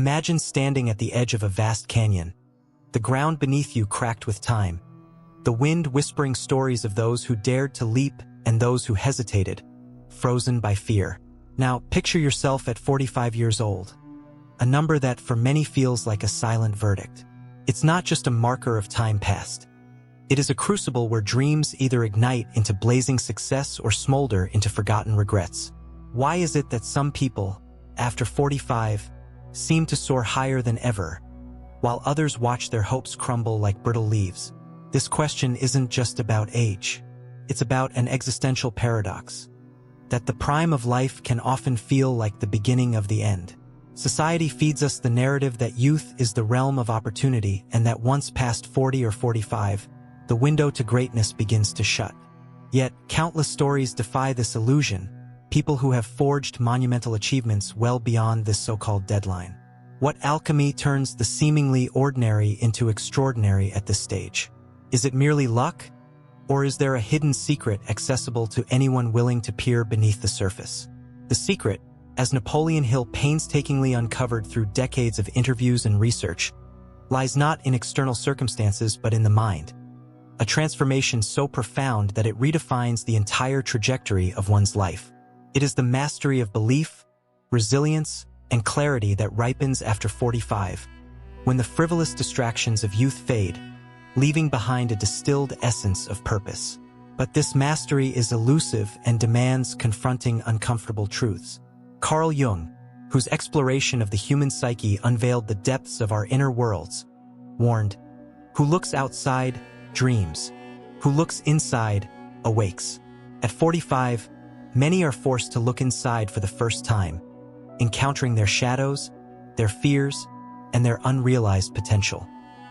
Imagine standing at the edge of a vast canyon, the ground beneath you cracked with time, the wind whispering stories of those who dared to leap and those who hesitated, frozen by fear. Now, picture yourself at 45 years old, a number that for many feels like a silent verdict. It's not just a marker of time past. It is a crucible where dreams either ignite into blazing success or smolder into forgotten regrets. Why is it that some people, after 45, seem to soar higher than ever, while others watch their hopes crumble like brittle leaves? This question isn't just about age. It's about an existential paradox, that the prime of life can often feel like the beginning of the end. Society feeds us the narrative that youth is the realm of opportunity and that once past 40 or 45, the window to greatness begins to shut. Yet, countless stories defy this illusion, people who have forged monumental achievements well beyond this so-called deadline. What alchemy turns the seemingly ordinary into extraordinary at this stage? Is it merely luck? Or is there a hidden secret accessible to anyone willing to peer beneath the surface? The secret, as Napoleon Hill painstakingly uncovered through decades of interviews and research, lies not in external circumstances but in the mind. A transformation so profound that it redefines the entire trajectory of one's life. It is the mastery of belief, resilience, and clarity that ripens after 45, when the frivolous distractions of youth fade, leaving behind a distilled essence of purpose. But this mastery is elusive and demands confronting uncomfortable truths. Carl Jung, whose exploration of the human psyche unveiled the depths of our inner worlds, warned, "Who looks outside, dreams. Who looks inside, awakes." At 45, many are forced to look inside for the first time, encountering their shadows, their fears, and their unrealized potential.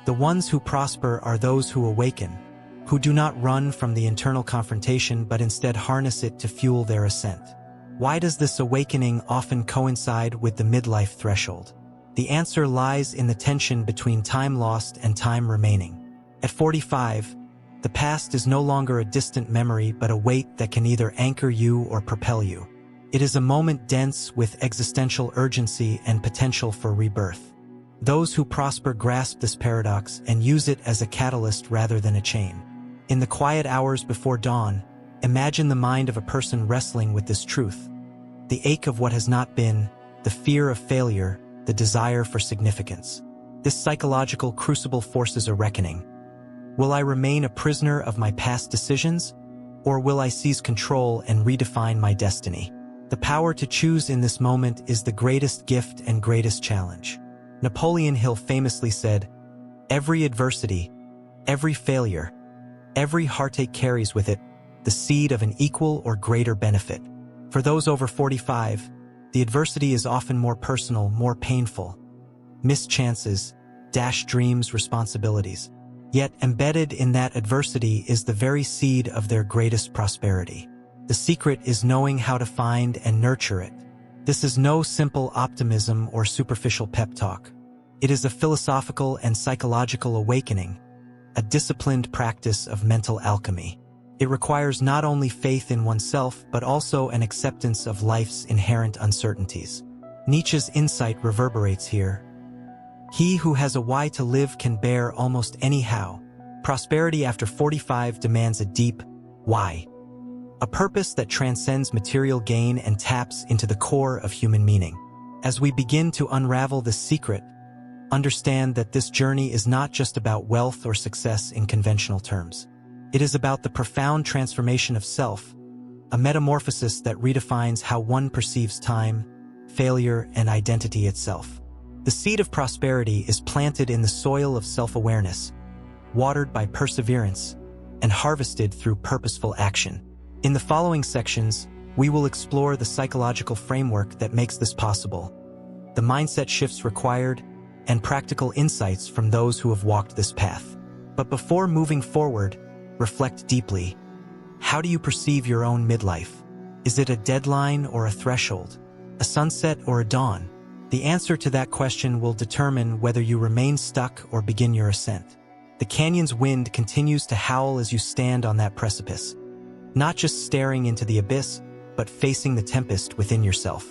The ones who prosper are those who awaken, who do not run from the internal confrontation but instead harness it to fuel their ascent. Why does this awakening often coincide with the midlife threshold? The answer lies in the tension between time lost and time remaining. At 45, the past is no longer a distant memory but a weight that can either anchor you or propel you. It is a moment dense with existential urgency and potential for rebirth. Those who prosper grasp this paradox and use it as a catalyst rather than a chain. In the quiet hours before dawn, imagine the mind of a person wrestling with this truth. The ache of what has not been, the fear of failure, the desire for significance. This psychological crucible forces a reckoning. Will I remain a prisoner of my past decisions, or will I seize control and redefine my destiny? The power to choose in this moment is the greatest gift and greatest challenge. Napoleon Hill famously said, "Every adversity, every failure, every heartache carries with it the seed of an equal or greater benefit." For those over 45, the adversity is often more personal, more painful. Missed chances, dashed dreams, responsibilities. Yet embedded in that adversity is the very seed of their greatest prosperity. The secret is knowing how to find and nurture it. This is no simple optimism or superficial pep talk. It is a philosophical and psychological awakening, a disciplined practice of mental alchemy. It requires not only faith in oneself but also an acceptance of life's inherent uncertainties. Nietzsche's insight reverberates here. He who has a why to live can bear almost any how. Prosperity after 45 demands a deep why. A purpose that transcends material gain and taps into the core of human meaning. As we begin to unravel this secret, understand that this journey is not just about wealth or success in conventional terms. It is about the profound transformation of self, a metamorphosis that redefines how one perceives time, failure, and identity itself. The seed of prosperity is planted in the soil of self-awareness, watered by perseverance, and harvested through purposeful action. In the following sections, we will explore the psychological framework that makes this possible, the mindset shifts required, and practical insights from those who have walked this path. But before moving forward, reflect deeply. How do you perceive your own midlife? Is it a deadline or a threshold? A sunset or a dawn? The answer to that question will determine whether you remain stuck or begin your ascent. The canyon's wind continues to howl as you stand on that precipice, not just staring into the abyss, but facing the tempest within yourself.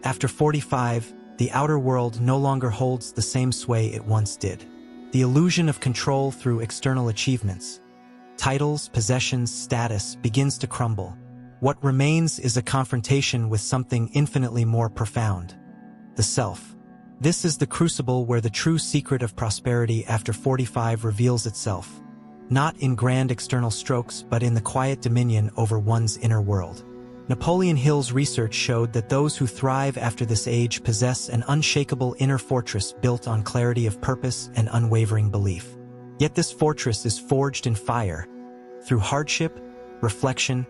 After 45, the outer world no longer holds the same sway it once did. The illusion of control through external achievements, titles, possessions, status begins to crumble. What remains is a confrontation with something infinitely more profound: the self. This is the crucible where the true secret of prosperity after 45 reveals itself, not in grand external strokes but in the quiet dominion over one's inner world. Napoleon Hill's research showed that those who thrive after this age possess an unshakable inner fortress built on clarity of purpose and unwavering belief. Yet this fortress is forged in fire, through hardship, reflection,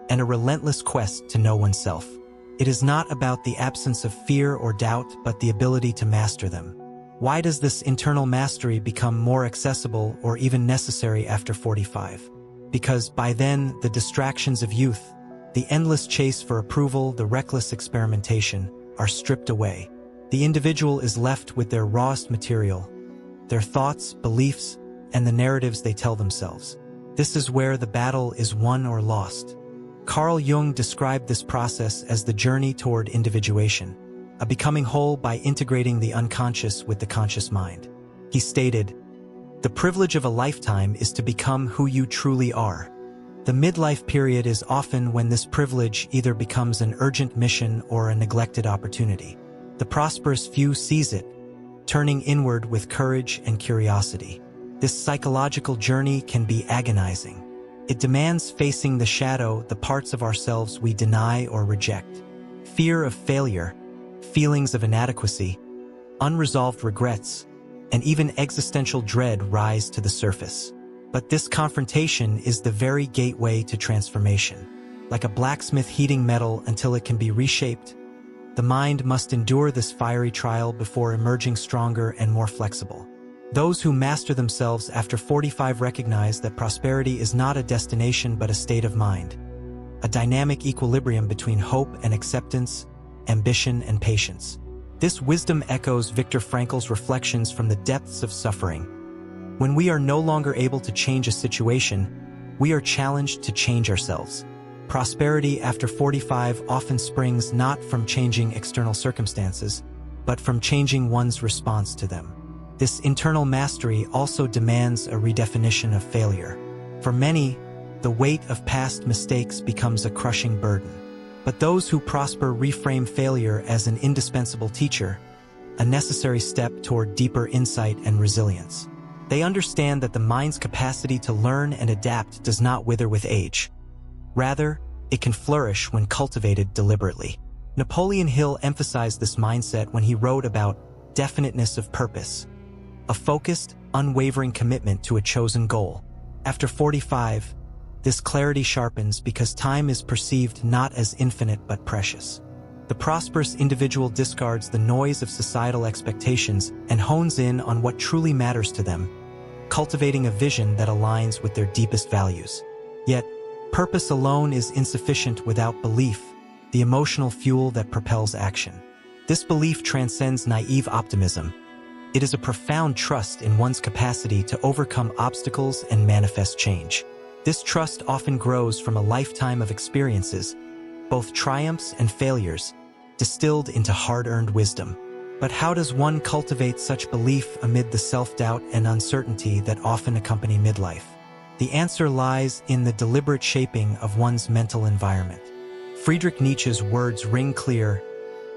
and a relentless quest to know oneself. It is not about the absence of fear or doubt, but the ability to master them. Why does this internal mastery become more accessible or even necessary after 45? Because by then, the distractions of youth, the endless chase for approval, the reckless experimentation, are stripped away. The individual is left with their rawest material, their thoughts, beliefs, and the narratives they tell themselves. This is where the battle is won or lost. Carl Jung described this process as the journey toward individuation, a becoming whole by integrating the unconscious with the conscious mind. He stated, "The privilege of a lifetime is to become who you truly are." The midlife period is often when this privilege either becomes an urgent mission or a neglected opportunity. The prosperous few seize it, turning inward with courage and curiosity. This psychological journey can be agonizing. It demands facing the shadow, the parts of ourselves we deny or reject. Fear of failure, feelings of inadequacy, unresolved regrets, and even existential dread rise to the surface. But this confrontation is the very gateway to transformation. Like a blacksmith heating metal until it can be reshaped, the mind must endure this fiery trial before emerging stronger and more flexible. Those who master themselves after 45 recognize that prosperity is not a destination but a state of mind, a dynamic equilibrium between hope and acceptance, ambition and patience. This wisdom echoes Viktor Frankl's reflections from the depths of suffering. When we are no longer able to change a situation, we are challenged to change ourselves. Prosperity after 45 often springs not from changing external circumstances, but from changing one's response to them. This internal mastery also demands a redefinition of failure. For many, the weight of past mistakes becomes a crushing burden. But those who prosper reframe failure as an indispensable teacher, a necessary step toward deeper insight and resilience. They understand that the mind's capacity to learn and adapt does not wither with age. Rather, it can flourish when cultivated deliberately. Napoleon Hill emphasized this mindset when he wrote about definiteness of purpose, a focused, unwavering commitment to a chosen goal. After 45, this clarity sharpens because time is perceived not as infinite but precious. The prosperous individual discards the noise of societal expectations and hones in on what truly matters to them, cultivating a vision that aligns with their deepest values. Yet, purpose alone is insufficient without belief, the emotional fuel that propels action. This belief transcends naive optimism. It is a profound trust in one's capacity to overcome obstacles and manifest change. This trust often grows from a lifetime of experiences, both triumphs and failures, distilled into hard-earned wisdom. But how does one cultivate such belief amid the self-doubt and uncertainty that often accompany midlife? The answer lies in the deliberate shaping of one's mental environment. Friedrich Nietzsche's words ring clear: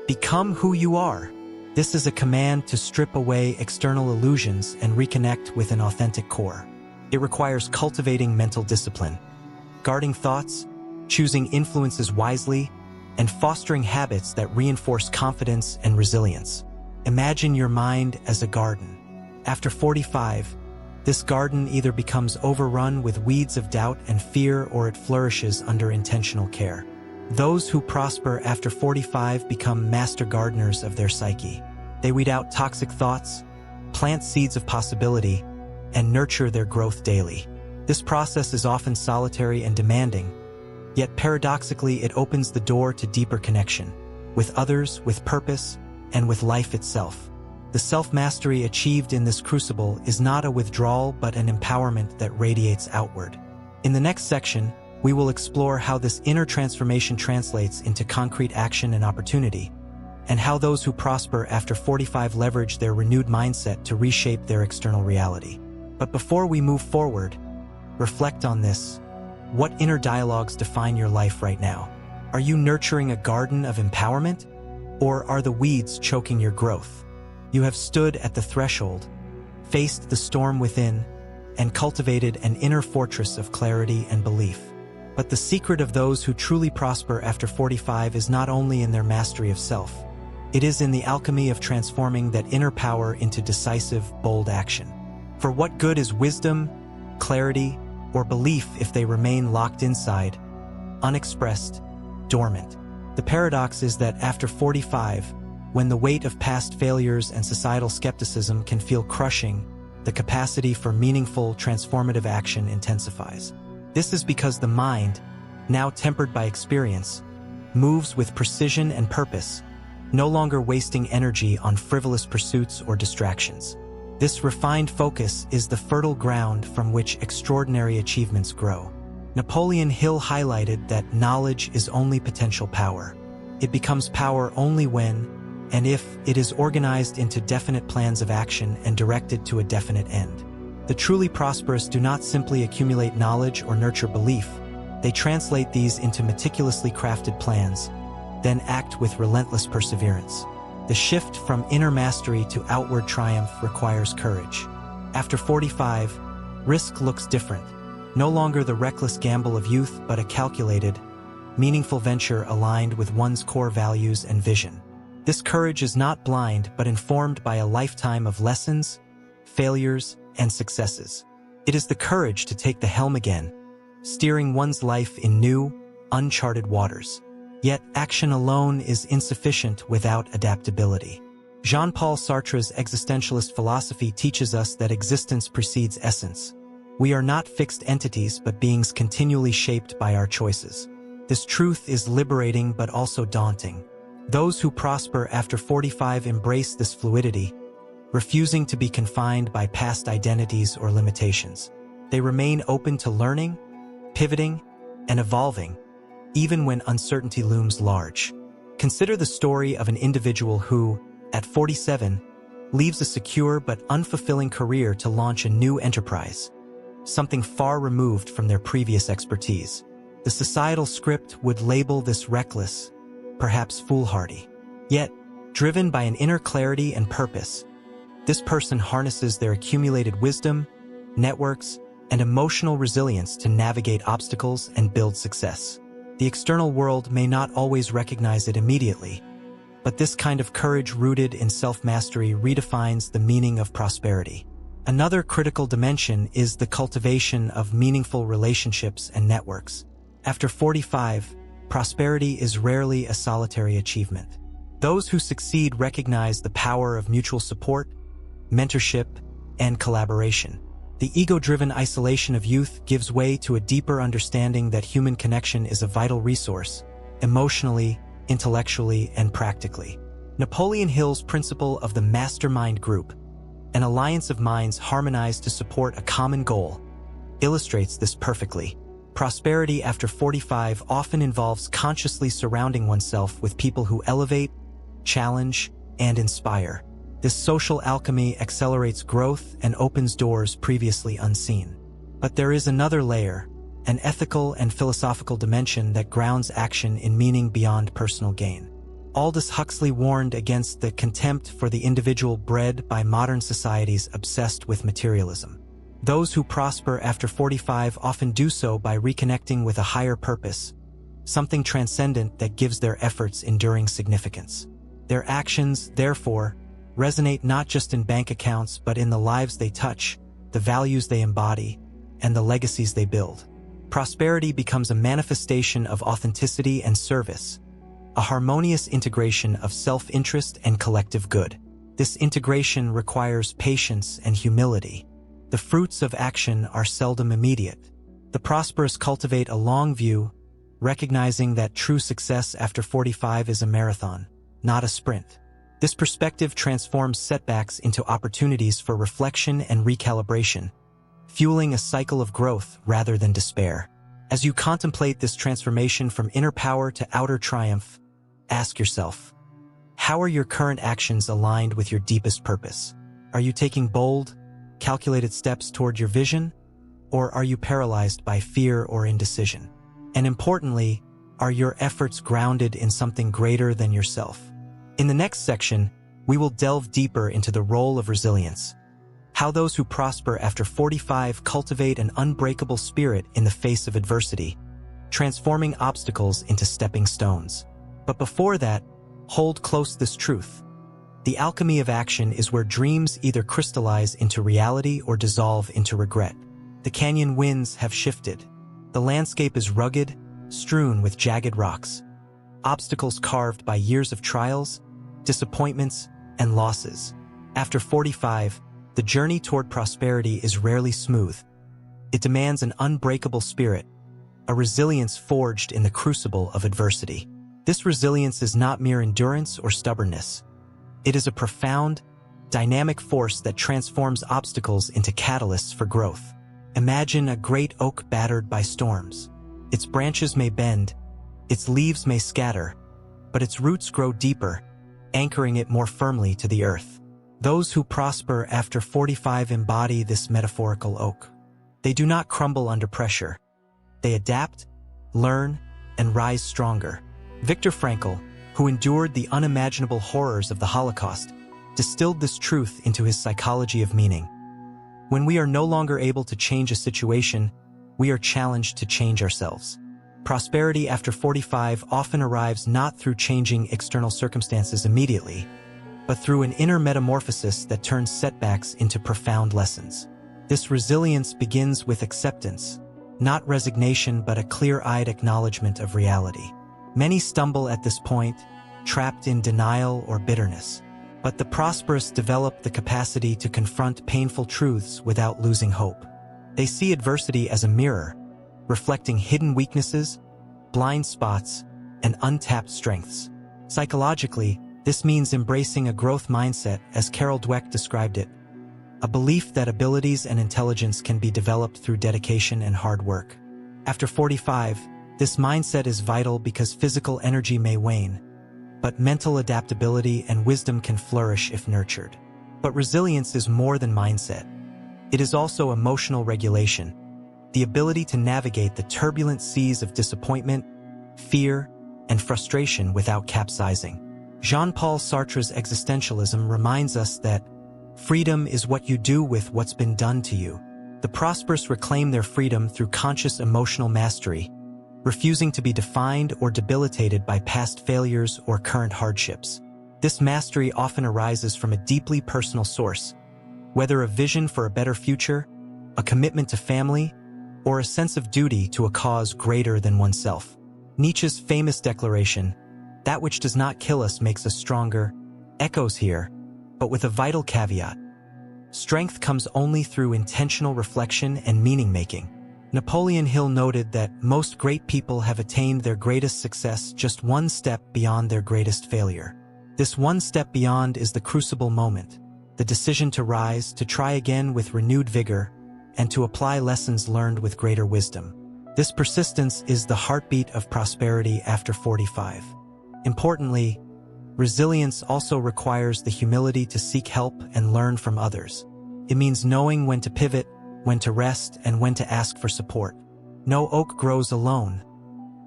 "Become who you are." This is a command to strip away external illusions and reconnect with an authentic core. It requires cultivating mental discipline, guarding thoughts, choosing influences wisely, and fostering habits that reinforce confidence and resilience. Imagine your mind as a garden. After 45, this garden either becomes overrun with weeds of doubt and fear or it flourishes under intentional care. Those who prosper after 45 become master gardeners of their psyche. They weed out toxic thoughts, plant seeds of possibility, and nurture their growth daily. This process is often solitary and demanding, yet paradoxically it opens the door to deeper connection, with others, with purpose, and with life itself. The self-mastery achieved in this crucible is not a withdrawal but an empowerment that radiates outward. In the next section, we will explore how this inner transformation translates into concrete action and opportunity, and how those who prosper after 45 leverage their renewed mindset to reshape their external reality. But before we move forward, reflect on this. What inner dialogues define your life right now? Are you nurturing a garden of empowerment, or are the weeds choking your growth? You have stood at the threshold, faced the storm within, and cultivated an inner fortress of clarity and belief. But the secret of those who truly prosper after 45 is not only in their mastery of self. It is in the alchemy of transforming that inner power into decisive, bold action. For what good is wisdom, clarity, or belief if they remain locked inside, unexpressed, dormant? The paradox is that after 45, when the weight of past failures and societal skepticism can feel crushing, the capacity for meaningful, transformative action intensifies. This is because the mind, now tempered by experience, moves with precision and purpose, no longer wasting energy on frivolous pursuits or distractions. This refined focus is the fertile ground from which extraordinary achievements grow. Napoleon Hill highlighted that knowledge is only potential power. It becomes power only when, and if, it is organized into definite plans of action and directed to a definite end. The truly prosperous do not simply accumulate knowledge or nurture belief. They translate these into meticulously crafted plans, then act with relentless perseverance. The shift from inner mastery to outward triumph requires courage. After 45, risk looks different. No longer the reckless gamble of youth, but a calculated, meaningful venture aligned with one's core values and vision. This courage is not blind, but informed by a lifetime of lessons, failures, and successes. It is the courage to take the helm again, steering one's life in new, uncharted waters. Yet, action alone is insufficient without adaptability. Jean-Paul Sartre's existentialist philosophy teaches us that existence precedes essence. We are not fixed entities, but beings continually shaped by our choices. This truth is liberating but also daunting. Those who prosper after 45 embrace this fluidity, refusing to be confined by past identities or limitations. They remain open to learning, pivoting, and evolving, even when uncertainty looms large. Consider the story of an individual who, at 47, leaves a secure but unfulfilling career to launch a new enterprise, something far removed from their previous expertise. The societal script would label this reckless, perhaps foolhardy. Yet, driven by an inner clarity and purpose, this person harnesses their accumulated wisdom, networks, and emotional resilience to navigate obstacles and build success. The external world may not always recognize it immediately, but this kind of courage rooted in self-mastery redefines the meaning of prosperity. Another critical dimension is the cultivation of meaningful relationships and networks. After 45, prosperity is rarely a solitary achievement. Those who succeed recognize the power of mutual support, mentorship, and collaboration. The ego-driven isolation of youth gives way to a deeper understanding that human connection is a vital resource, emotionally, intellectually, and practically. Napoleon Hill's principle of the mastermind group, an alliance of minds harmonized to support a common goal, illustrates this perfectly. Prosperity after 45 often involves consciously surrounding oneself with people who elevate, challenge, and inspire. This social alchemy accelerates growth and opens doors previously unseen. But there is another layer, an ethical and philosophical dimension that grounds action in meaning beyond personal gain. Aldous Huxley warned against the contempt for the individual bred by modern societies obsessed with materialism. Those who prosper after 45 often do so by reconnecting with a higher purpose, something transcendent that gives their efforts enduring significance. Their actions, therefore, resonate not just in bank accounts but in the lives they touch, the values they embody, and the legacies they build. Prosperity becomes a manifestation of authenticity and service, a harmonious integration of self-interest and collective good. This integration requires patience and humility. The fruits of action are seldom immediate. The prosperous cultivate a long view, recognizing that true success after 45 is a marathon, not a sprint. This perspective transforms setbacks into opportunities for reflection and recalibration, fueling a cycle of growth rather than despair. As you contemplate this transformation from inner power to outer triumph, ask yourself, How are your current actions aligned with your deepest purpose? Are you taking bold, calculated steps toward your vision? Or are you paralyzed by fear or indecision? And importantly, are your efforts grounded in something greater than yourself? In the next section, we will delve deeper into the role of resilience, how those who prosper after 45 cultivate an unbreakable spirit in the face of adversity, transforming obstacles into stepping stones. But before that, hold close this truth. The alchemy of action is where dreams either crystallize into reality or dissolve into regret. The canyon winds have shifted. The landscape is rugged, strewn with jagged rocks, obstacles carved by years of trials, disappointments, and losses. After 45, the journey toward prosperity is rarely smooth. It demands an unbreakable spirit, a resilience forged in the crucible of adversity. This resilience is not mere endurance or stubbornness. It is a profound, dynamic force that transforms obstacles into catalysts for growth. Imagine a great oak battered by storms. Its branches may bend, its leaves may scatter, but its roots grow deeper, anchoring it more firmly to the earth. Those who prosper after 45 embody this metaphorical oak. They do not crumble under pressure. They adapt, learn, and rise stronger. Viktor Frankl, who endured the unimaginable horrors of the Holocaust, distilled this truth into his psychology of meaning. When we are no longer able to change a situation, we are challenged to change ourselves. Prosperity after 45 often arrives not through changing external circumstances immediately, but through an inner metamorphosis that turns setbacks into profound lessons. This resilience begins with acceptance, not resignation but a clear-eyed acknowledgement of reality. Many stumble at this point, trapped in denial or bitterness. But the prosperous develop the capacity to confront painful truths without losing hope. They see adversity as a mirror, reflecting hidden weaknesses, blind spots, and untapped strengths. Psychologically, this means embracing a growth mindset as Carl Jung described it, a belief that abilities and intelligence can be developed through dedication and hard work. After 45, this mindset is vital because physical energy may wane, but mental adaptability and wisdom can flourish if nurtured. But resilience is more than mindset. It is also emotional regulation, the ability to navigate the turbulent seas of disappointment, fear, and frustration without capsizing. Jean-Paul Sartre's existentialism reminds us that freedom is what you do with what's been done to you. The prosperous reclaim their freedom through conscious emotional mastery, refusing to be defined or debilitated by past failures or current hardships. This mastery often arises from a deeply personal source, whether a vision for a better future, a commitment to family, or a sense of duty to a cause greater than oneself. Nietzsche's famous declaration, "That which does not kill us makes us stronger," echoes here, but with a vital caveat. Strength comes only through intentional reflection and meaning-making. Napoleon Hill noted that most great people have attained their greatest success just one step beyond their greatest failure. This one step beyond is the crucible moment, the decision to rise, to try again with renewed vigor, and to apply lessons learned with greater wisdom. This persistence is the heartbeat of prosperity after 45. Importantly, resilience also requires the humility to seek help and learn from others. It means knowing when to pivot, when to rest, and when to ask for support. No oak grows alone.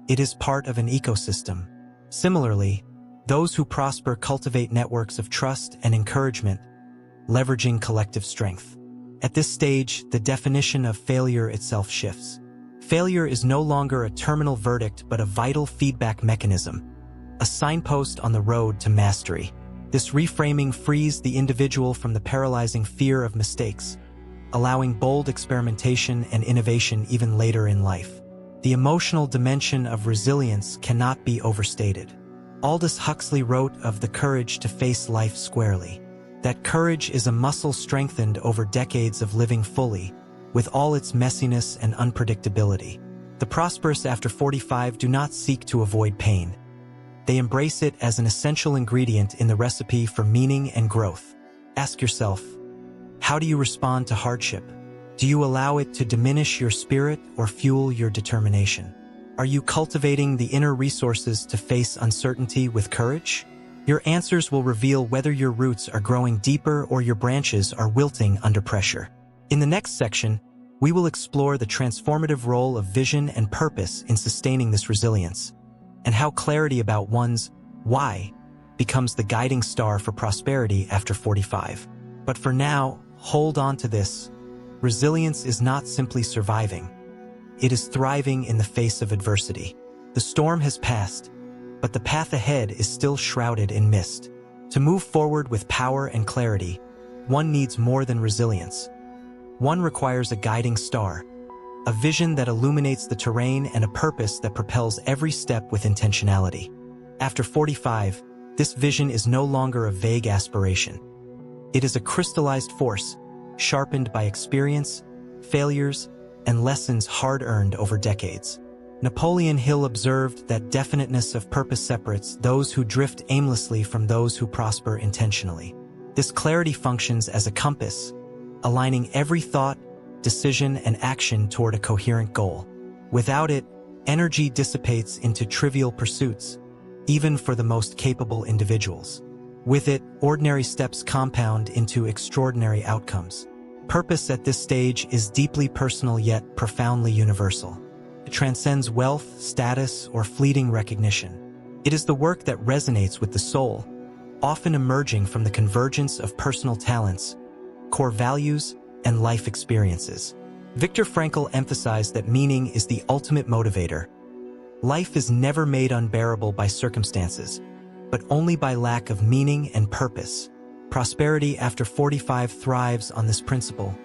It is part of an ecosystem. Similarly, those who prosper cultivate networks of trust and encouragement, leveraging collective strength. At this stage, the definition of failure itself shifts. Failure is no longer a terminal verdict but a vital feedback mechanism, a signpost on the road to mastery. This reframing frees the individual from the paralyzing fear of mistakes, allowing bold experimentation and innovation even later in life. The emotional dimension of resilience cannot be overstated. Aldous Huxley wrote of the courage to face life squarely. That courage is a muscle strengthened over decades of living fully, with all its messiness and unpredictability. The prosperous after 45 do not seek to avoid pain. They embrace it as an essential ingredient in the recipe for meaning and growth. Ask yourself, how do you respond to hardship? Do you allow it to diminish your spirit or fuel your determination? Are you cultivating the inner resources to face uncertainty with courage? Your answers will reveal whether your roots are growing deeper or your branches are wilting under pressure. In the next section, we will explore the transformative role of vision and purpose in sustaining this resilience, and how clarity about one's why becomes the guiding star for prosperity after 45. But for now, hold on to this. Resilience is not simply surviving. It is thriving in the face of adversity. The storm has passed, but the path ahead is still shrouded in mist. To move forward with power and clarity, one needs more than resilience. One requires a guiding star, a vision that illuminates the terrain and a purpose that propels every step with intentionality. After 45, this vision is no longer a vague aspiration. It is a crystallized force, sharpened by experience, failures, and lessons hard-earned over decades. Napoleon Hill observed that definiteness of purpose separates those who drift aimlessly from those who prosper intentionally. This clarity functions as a compass, aligning every thought, decision, and action toward a coherent goal. Without it, energy dissipates into trivial pursuits, even for the most capable individuals. With it, ordinary steps compound into extraordinary outcomes. Purpose at this stage is deeply personal yet profoundly universal. It transcends wealth, status, or fleeting recognition. It is the work that resonates with the soul, often emerging from the convergence of personal talents, core values, and life experiences. Viktor Frankl emphasized that meaning is the ultimate motivator. Life is never made unbearable by circumstances, but only by lack of meaning and purpose. Prosperity after 45 thrives on this principle,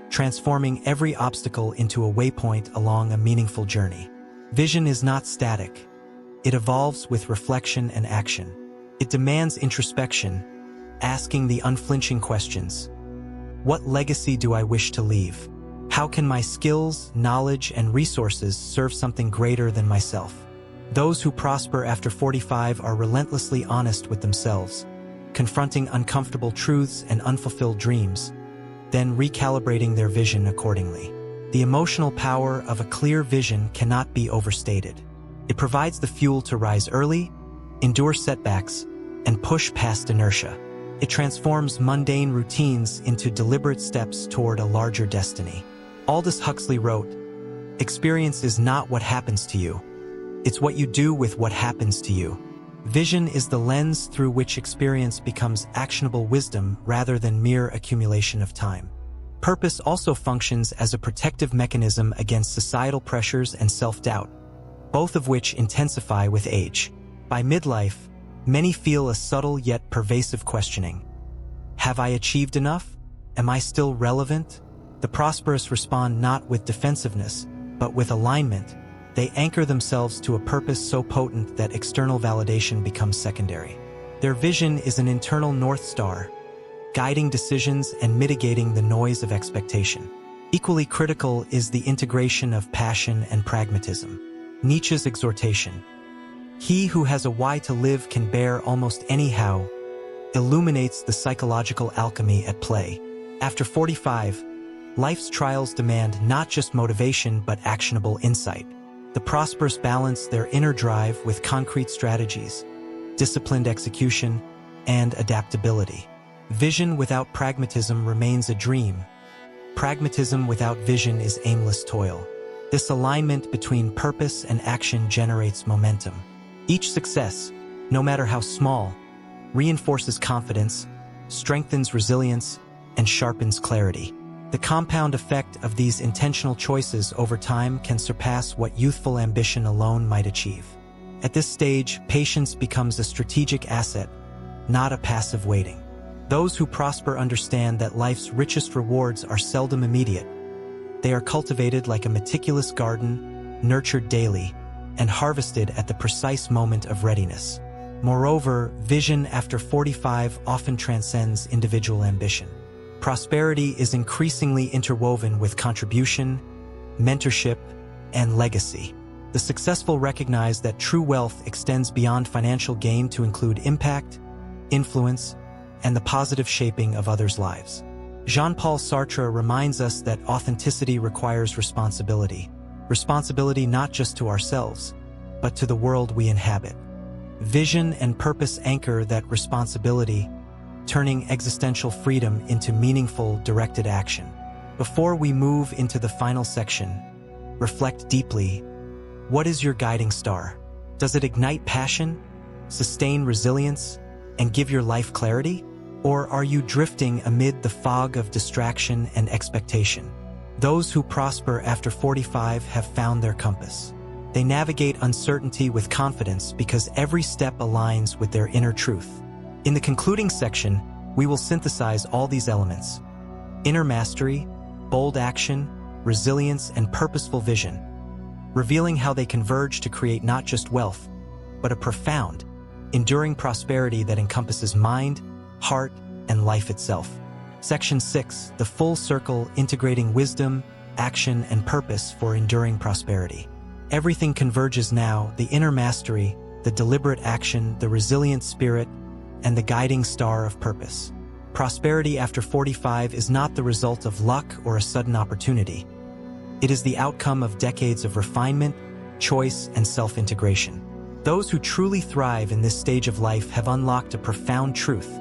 transforming every obstacle into a waypoint along a meaningful journey. Vision is not static. It evolves with reflection and action. It demands introspection, asking the unflinching questions. What legacy do I wish to leave? How can my skills, knowledge, and resources serve something greater than myself? Those who prosper after 45 are relentlessly honest with themselves, confronting uncomfortable truths and unfulfilled dreams, then recalibrating their vision accordingly. The emotional power of a clear vision cannot be overstated. It provides the fuel to rise early, endure setbacks, and push past inertia. It transforms mundane routines into deliberate steps toward a larger destiny. Aldous Huxley wrote, "Experience is not what happens to you. It's what you do with what happens to you." Vision is the lens through which experience becomes actionable wisdom rather than mere accumulation of time. Purpose also functions as a protective mechanism against societal pressures and self-doubt, both of which intensify with age. By midlife, many feel a subtle yet pervasive questioning. Have I achieved enough? Am I still relevant? The prosperous respond not with defensiveness, but with alignment. They anchor themselves to a purpose so potent that external validation becomes secondary. Their vision is an internal North Star, guiding decisions and mitigating the noise of expectation. Equally critical is the integration of passion and pragmatism. Nietzsche's exhortation, "He who has a why to live can bear almost anyhow," illuminates the psychological alchemy at play. After 45, life's trials demand not just motivation but actionable insight. The prosperous balance their inner drive with concrete strategies, disciplined execution, and adaptability. Vision without pragmatism remains a dream. Pragmatism without vision is aimless toil. This alignment between purpose and action generates momentum. Each success, no matter how small, reinforces confidence, strengthens resilience, and sharpens clarity. The compound effect of these intentional choices over time can surpass what youthful ambition alone might achieve. At this stage, patience becomes a strategic asset, not a passive waiting. Those who prosper understand that life's richest rewards are seldom immediate. They are cultivated like a meticulous garden, nurtured daily, and harvested at the precise moment of readiness. Moreover, vision after 45 often transcends individual ambition. Prosperity is increasingly interwoven with contribution, mentorship, and legacy. The successful recognize that true wealth extends beyond financial gain to include impact, influence, and the positive shaping of others' lives. Jean-Paul Sartre reminds us that authenticity requires responsibility. Responsibility not just to ourselves, but to the world we inhabit. Vision and purpose anchor that responsibility, turning existential freedom into meaningful, directed action. Before we move into the final section, reflect deeply. What is your guiding star? Does it ignite passion, sustain resilience, and give your life clarity? Or are you drifting amid the fog of distraction and expectation? Those who prosper after 45 have found their compass. They navigate uncertainty with confidence because every step aligns with their inner truth. In the concluding section, we will synthesize all these elements: inner mastery, bold action, resilience, and purposeful vision, revealing how they converge to create not just wealth, but a profound, enduring prosperity that encompasses mind, heart, and life itself. Section 6, the full circle, integrating wisdom, action, and purpose for enduring prosperity. Everything converges now: the inner mastery, the deliberate action, the resilient spirit, and the guiding star of purpose. Prosperity after 45 is not the result of luck or a sudden opportunity. It is the outcome of decades of refinement, choice, and self-integration. Those who truly thrive in this stage of life have unlocked a profound truth.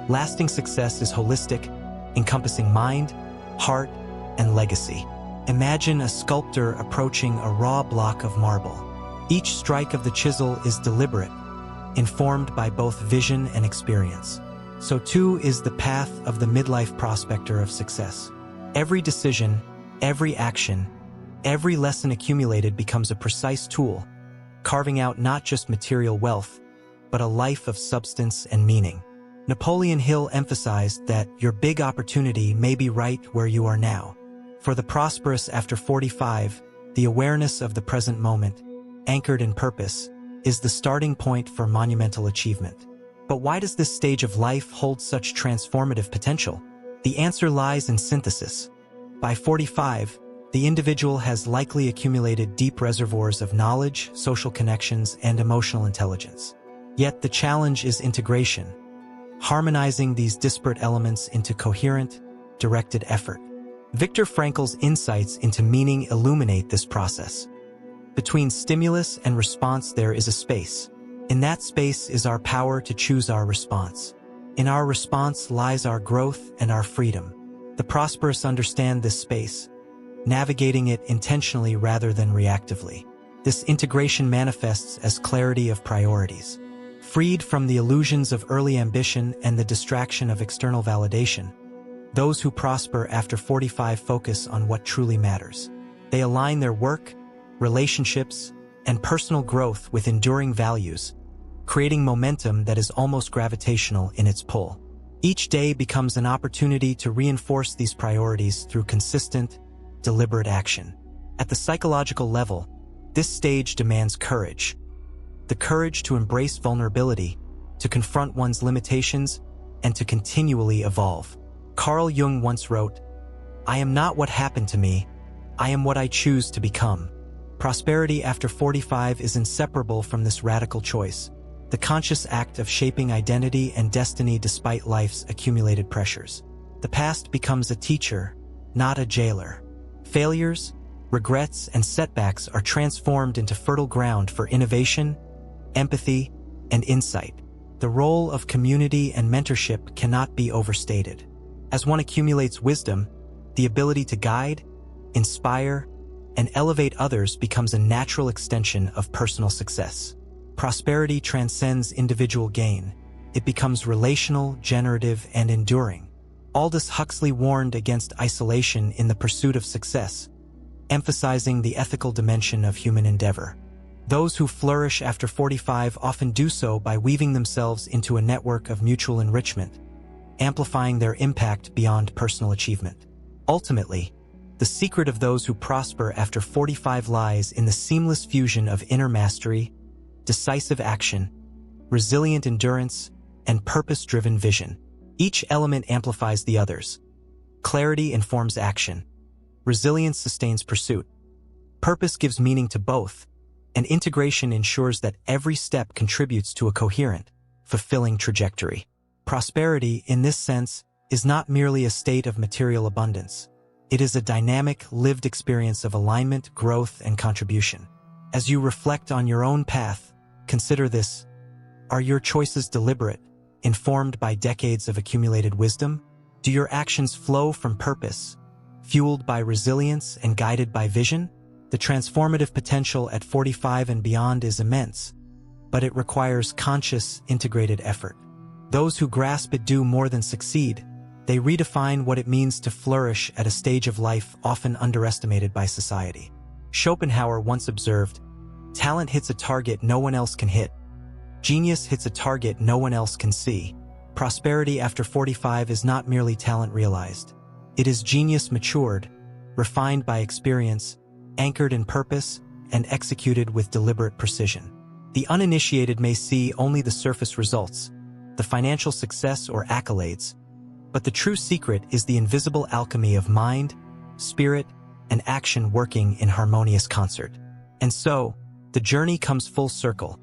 Lasting success is holistic, encompassing mind, heart, and legacy. Imagine a sculptor approaching a raw block of marble. Each strike of the chisel is deliberate, informed by both vision and experience. So too is the path of the midlife prospector of success. Every decision, every action, every lesson accumulated becomes a precise tool, carving out not just material wealth, but a life of substance and meaning. Napoleon Hill emphasized that your big opportunity may be right where you are now. For the prosperous after 45, the awareness of the present moment, anchored in purpose, is the starting point for monumental achievement. But why does this stage of life hold such transformative potential? The answer lies in synthesis. By 45, the individual has likely accumulated deep reservoirs of knowledge, social connections, and emotional intelligence. Yet the challenge is integration, harmonizing these disparate elements into coherent, directed effort. Viktor Frankl's insights into meaning illuminate this process. Between stimulus and response there is a space. In that space is our power to choose our response. In our response lies our growth and our freedom. The prosperous understand this space, navigating it intentionally rather than reactively. This integration manifests as clarity of priorities. Freed from the illusions of early ambition and the distraction of external validation, those who prosper after 45 focus on what truly matters. They align their work, relationships, and personal growth with enduring values, creating momentum that is almost gravitational in its pull. Each day becomes an opportunity to reinforce these priorities through consistent, deliberate action. At the psychological level, this stage demands courage. The courage to embrace vulnerability, to confront one's limitations, and to continually evolve. Carl Jung once wrote, "I am not what happened to me, I am what I choose to become." Prosperity after 45 is inseparable from this radical choice, the conscious act of shaping identity and destiny despite life's accumulated pressures. The past becomes a teacher, not a jailer. Failures, regrets, and setbacks are transformed into fertile ground for innovation, empathy, and insight. The role of community and mentorship cannot be overstated. As one accumulates wisdom, the ability to guide, inspire, and elevate others becomes a natural extension of personal success. Prosperity transcends individual gain. It becomes relational, generative, and enduring. Aldous Huxley warned against isolation in the pursuit of success, emphasizing the ethical dimension of human endeavor. Those who flourish after 45 often do so by weaving themselves into a network of mutual enrichment, amplifying their impact beyond personal achievement. Ultimately, the secret of those who prosper after 45 lies in the seamless fusion of inner mastery, decisive action, resilient endurance, and purpose-driven vision. Each element amplifies the others. Clarity informs action. Resilience sustains pursuit. Purpose gives meaning to both, and integration ensures that every step contributes to a coherent, fulfilling trajectory. Prosperity, in this sense, is not merely a state of material abundance. It is a dynamic, lived experience of alignment, growth, and contribution. As you reflect on your own path, consider this: Are your choices deliberate, informed by decades of accumulated wisdom? Do your actions flow from purpose, fueled by resilience and guided by vision? The transformative potential at 45 and beyond is immense, but it requires conscious, integrated effort. Those who grasp it do more than succeed. They redefine what it means to flourish at a stage of life often underestimated by society. Schopenhauer once observed, "Talent hits a target no one else can hit. Genius hits a target no one else can see." Prosperity after 45 is not merely talent realized. It is genius matured, refined by experience, anchored in purpose, and executed with deliberate precision. The uninitiated may see only the surface results, the financial success or accolades, but the true secret is the invisible alchemy of mind, spirit, and action working in harmonious concert. And so, the journey comes full circle.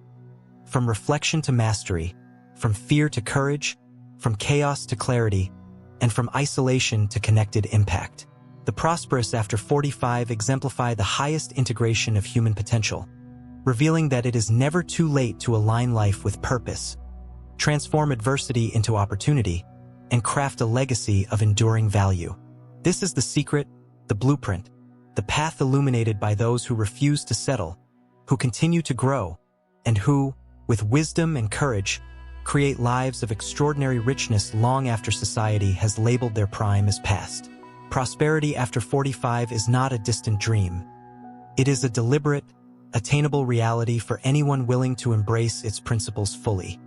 From reflection to mastery, from fear to courage, from chaos to clarity, and from isolation to connected impact. The prosperous after 45 exemplify the highest integration of human potential, revealing that it is never too late to align life with purpose, transform adversity into opportunity, and craft a legacy of enduring value. This is the secret, the blueprint, the path illuminated by those who refuse to settle, who continue to grow, and who, with wisdom and courage, create lives of extraordinary richness long after society has labeled their prime as past. Prosperity after 45 is not a distant dream. It is a deliberate, attainable reality for anyone willing to embrace its principles fully.